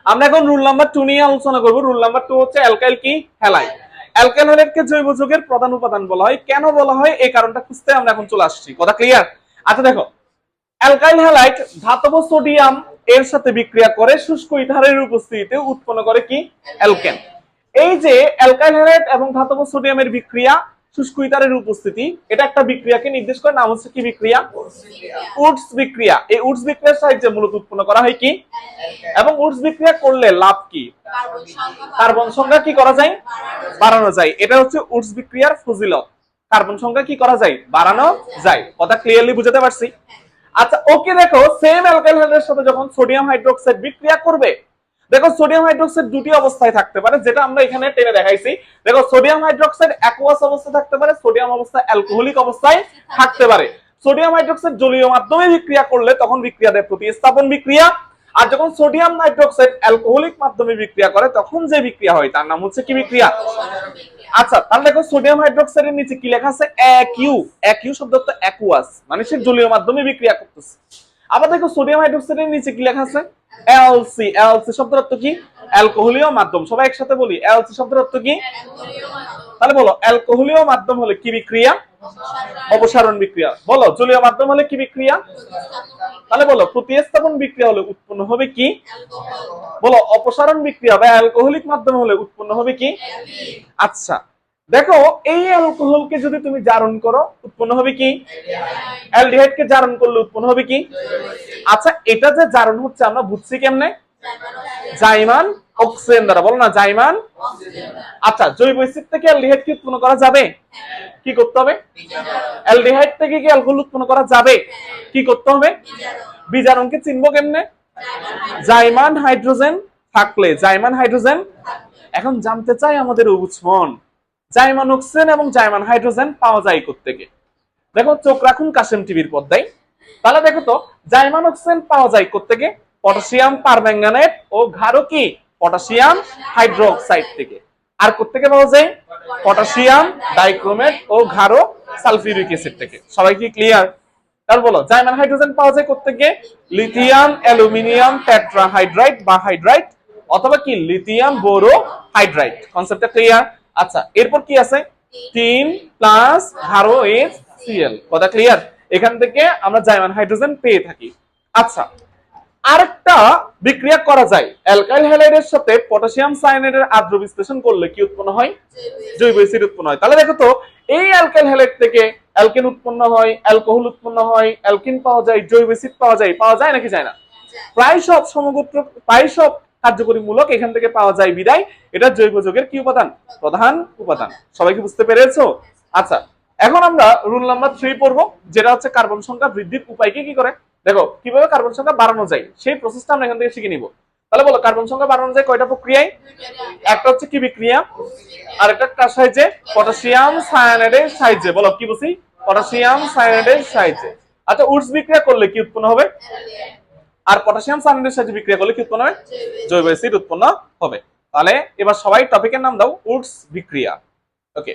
আমরা এখন rule number 2 নিয়ে আলোচনা করব। রুল নাম্বার 2 হচ্ছে অ্যালকাইল কি হ্যালাইড। অ্যালকাইল হ্যালাইডকে জৈব যৌগের প্রধান উপাদান বলা হয়। কেন বলা হয় এই কারণটা খুঁজতে আমরা এখন চলে আসছি। কথা ক্লিয়ার? আচ্ছা দেখো, অ্যালকাইল হ্যালাইড ধাতব সোডিয়াম এর সাথে বিক্রিয়া করে শুষ্ক ইথারের উপস্থিতিতে উৎপন্ন করে কি অ্যালকেন। এই যে অ্যালকাইল হ্যালাইড এবং ধাতব সোডিয়ামের বিক্রিয়া শুষ্ক ইথারের উপস্থিতি, এটা একটা বিক্রিয়াকে নির্দেশ করে, নাম হচ্ছে কি বিক্রিয়া? উডস বিক্রিয়া। এই উডস বিক্রিয়ার সাহায্যে মূলত উৎপন্ন করা হয় কি, এবং উডস বিক্রিয়া করলে লাভ কি? কার্বন সংখ্যা কি করা যায়? বাড়ানো যায়। এটা হচ্ছে উডস বিক্রিয়ার ফজিলত। কার্বন সংখ্যা কি করা যায়? বাড়ানো যায়। কথা ক্লিয়ারলি বুঝাতে পারছি? আচ্ছা ওকে, দেখো সেম অ্যালকাইল হ্যালাইডের সাথে যখন সোডিয়াম হাইড্রোক্সাইড বিক্রিয়া করবে, দেখো সোডিয়াম হাইড্রোক্সাইড দুটি অবস্থায় থাকতে পারে, যেটা আমরা এখানে টেনে দেখাইছি। দেখো সোডিয়াম হাইড্রোক্সাইড অ্যাকুয়াস অবস্থায় থাকতে পারে, সোডিয়াম অবস্থায় অ্যালকোহলিক অবস্থায় থাকতে পারে। সোডিয়াম হাইড্রোক্সাইড জলীয় মাধ্যমে বিক্রিয়া করলে তখন বিক্রিয়া দেয় প্রতিস্থাপন বিক্রিয়া, আর যখন সোডিয়াম হাইড্রোক্সাইড অ্যালকোহলিক মাধ্যমে বিক্রিয়া করে তখন যে বিক্রিয়া হয় তার নাম হচ্ছে কি বিক্রিয়া? আচ্ছা তাহলে দেখো সোডিয়াম হাইড্রোক্সাইডের নিচে কি লেখা আছে? অ্যাকিউ। অ্যাকিউ শব্দ তো অ্যাকুয়াস, মানে সে জলীয় মাধ্যমে বিক্রিয়া করতেছে। আবার দেখো সোডিয়াম হাইড্রোক্সাইডের নিচে কি লেখা আছে? এলসি। এলসি শব্দের অর্থ কি? অ্যালকোহলীয় মাধ্যম। সবাই একসাথে বলি, এলসি শব্দের অর্থ কি? তাহলে বলো, অ্যালকোহলীয় মাধ্যম হলে কি বিক্রিয়া? অপসারণ বিক্রিয়া। বলো, জলীয় মাধ্যম হলে কি বিক্রিয়া? তাহলে বলো, প্রতিস্থাপন বিক্রিয়া হলে উৎপন্ন হবে কি? বলো, অপসারণ বিক্রিয়া বা অ্যালকোহলিক মাধ্যম হলে উৎপন্ন হবে কি? আচ্ছা দেখো, এই অ্যালকোহলকে যদি তুমি জারণ করো উৎপন্ন হবে কি? অ্যালডিহাইডকে জারণ করলে উৎপন্ন হবে কি? আচ্ছা এটা যে জারণ হচ্ছে আমরা বুঝছি কেমনে? জাইমান অক্সিজেন দ্বারা। বলো না, জাইমান। আচ্ছা জৈব এসিড থেকে অ্যালডিহাইড কি উৎপন্ন করা যাবে? কি করতে হবে? অ্যালডিহাইড থেকে কি অ্যালকোহল উৎপন্ন করা যাবে? কি করতে হবে? বিজারণকে চিনবো কেমনে? জাইমান হাইড্রোজেন থাকলে। জাইমান হাইড্রোজেন। এখন জানতে চাই আমাদের উৎসমন, জাইমান অক্সিজেন এবং জাইমান হাইড্রোজেন পাওয়া যায় কোত্থেকে? দেখো চোখ রাখুন কাশেম টিভির পর্দায়। তাহলে দেখো তো, জাইমান অক্সিজেন পাওয়া যায় কোত্থেকে? পটাশিয়াম পারম্যাঙ্গানেট ও ঘাড়ো কি পটাশিয়াম হাইড্রোক্সাইড থেকে। আর কোত্থেকে পাওয়া যায়? পটাশিয়াম ডাইক্রোমেট ও ঘাড়ো সালফিউরিক অ্যাসিড থেকে। সবাই কি ক্লিয়ার? তাহলে বলো, জাইমান হাইড্রোজেন পাওয়া যায় কোত্থেকে? লিথিয়াম অ্যালুমিনিয়াম টেট্রাহাইড্রাইড বা হাইড্রাইড, অথবা কি লিথিয়াম বোরো হাইড্রাইড। কনসেপ্টটা ক্লিয়ার? আচ্ছা এরপর কি আছে? 3 প্লাস ঘাড়ো HCl। কথা ক্লিয়ার? এখান থেকে আমরা জাইমান হাইড্রোজেন পেয়ে থাকি। আচ্ছা আরেকটা বিক্রিয়া করা যায়, অ্যালকাইল হ্যালাইডের সাথে পটাশিয়াম সায়ানাইডের আদ্র বিশ্লেষণ করলে কি উৎপন্ন হয়? জৈব এসিড উৎপন্ন হয়। তাহলে দেখো তো, এই অ্যালকাইল হ্যালাইড থেকে অ্যালকেন উৎপন্ন হয়, অ্যালকোহল উৎপন্ন হয়, অ্যালকিন পাওয়া যায়, জৈব এসিড পাওয়া যায়। পাওয়া যায় নাকি যায় না? প্রায় সব সমগোত্র, প্রায় সব কার্যকরী মূলক এখান থেকে পাওয়া যায় বিদায় এটা জৈব যৌগের কি উপাদান? প্রধান উপাদান। সবাই কি বুঝতে পেরেছো? আচ্ছা এখন আমরা রুল নাম্বার 3 পড়বো, যেটা হচ্ছে কার্বন সংখ্যা বৃদ্ধির উপায়কে কি করে, দেখো কিভাবে কার্বন সংখ্যা বাড়ানো যায় সেই প্রসেসটা আমরা এখান থেকে শিখে নিব। তাহলে বলো, কার্বন সংখ্যা বাড়ানো যায় কয়টা প্রক্রিয়ায়? একটা হচ্ছে কি বিক্রিয়া, আর একটা কার সাহায্যে? পটাশিয়াম সায়ানাইডের সাহায্যে। বলো কি বুঝি? পটাশিয়াম সায়ানাইডের সাহায্যে। আচ্ছা উডস বিক্রিয়া করলে কি উৎপন্ন হবে? আর পটাশিয়াম সায়ানাইডের সাহায্যে বিক্রিয়া করলে কি উৎপন্ন হবে? জৈব এসিড উৎপন্ন হবে। তাহলে এবার সবাই টপিকের নাম দাও, উডস বিক্রিয়া। ওকে।